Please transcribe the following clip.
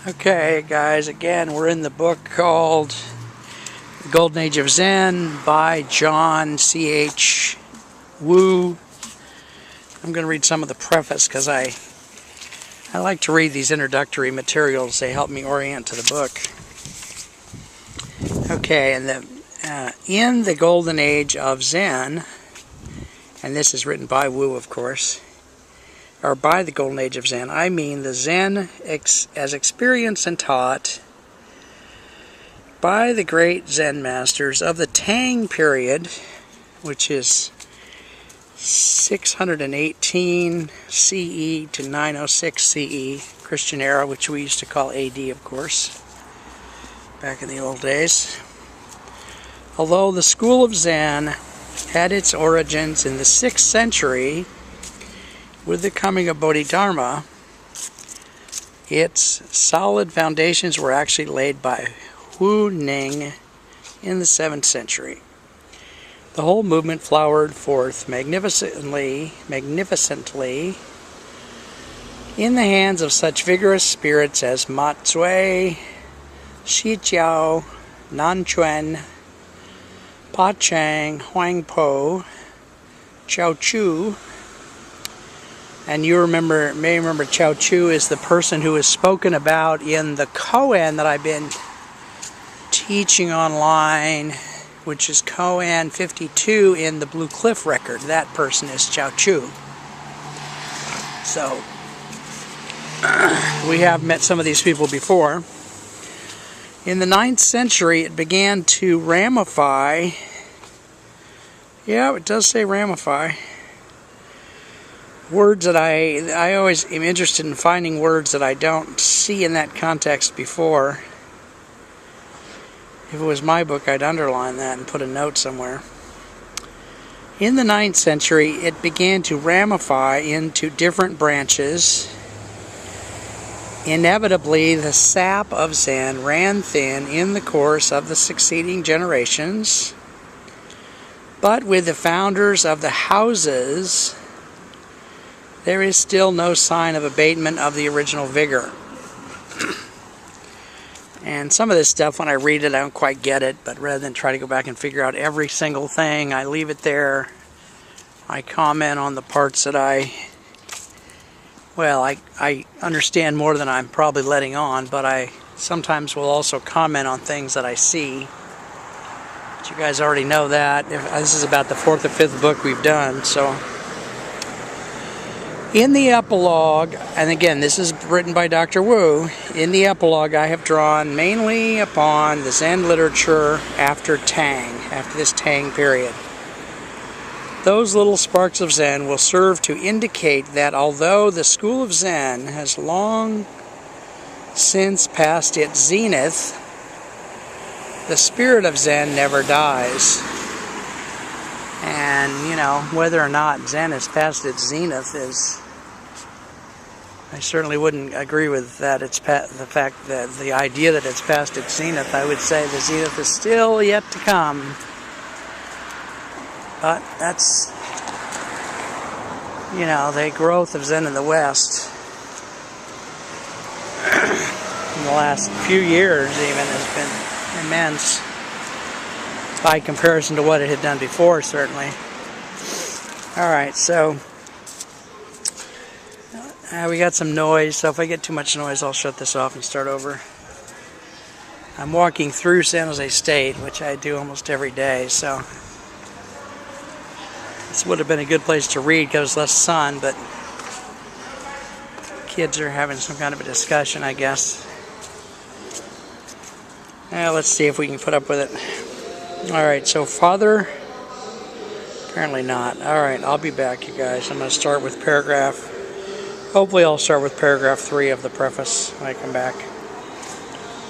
Okay, guys, again, we're in the book called The Golden Age of Zen by John C.H. Wu. I'm going to read some of the preface because I like to read these introductory materials. They help me orient to the book. Okay, and in the Golden Age of Zen, and this is written by Wu, of course, or by the Golden Age of Zen, I mean the Zen as experienced and taught by the great Zen masters of the Tang period, which is 618 CE to 906 CE, Christian era, which we used to call AD, of course, back in the old days. Although the school of Zen had its origins in the 6th century, with the coming of Bodhidharma, its solid foundations were actually laid by Hu Ning in the 7th century. The whole movement flowered forth magnificently in the hands of such vigorous spirits as Ma Tsui, Shi Jiao, Nan Quan, Pa Chang, Huang Po, Chao Chu. And you may remember Chao Chu is the person who is spoken about in the koan that I've been teaching online, which is koan 52 in the Blue Cliff record. That person is Chao Chu. So, we have met some of these people before. In the 9th century, it began to ramify. Yeah, it does say ramify. Words that I always am interested in finding words that I don't see in that context before. If it was my book, I'd underline that and put a note somewhere. In the 9th century, it began to ramify into different branches. Inevitably, the sap of Zen ran thin in the course of the succeeding generations. But with the founders of the houses, there is still no sign of abatement of the original vigor. And some of this stuff, when I read it, I don't quite get it, but rather than try to go back and figure out every single thing, I leave it there. I comment on the parts that I understand more than I'm probably letting on, but I sometimes will also comment on things that I see. But you guys already know that. This is about the 4th or 5th book we've done, so. In the epilogue, and again, this is written by Dr. Wu, in the epilogue I have drawn mainly upon the Zen literature after this Tang period. Those little sparks of Zen will serve to indicate that although the school of Zen has long since passed its zenith, the spirit of Zen never dies. And, whether or not Zen has passed its zenith I certainly wouldn't agree with that. The idea that it's past its zenith. I would say the zenith is still yet to come. But that's, the growth of Zen in the West in the last few years even has been immense by comparison to what it had done before, certainly. Alright, so we got some noise, so if I get too much noise, I'll shut this off and start over. I'm walking through San Jose State, which I do almost every day, so this would have been a good place to read because less sun, but kids are having some kind of a discussion, I guess. Let's see if we can put up with it. Alright, so Father, apparently not. Alright, I'll be back, you guys. I'm going to start with hopefully I'll start with paragraph 3 of the preface when I come back.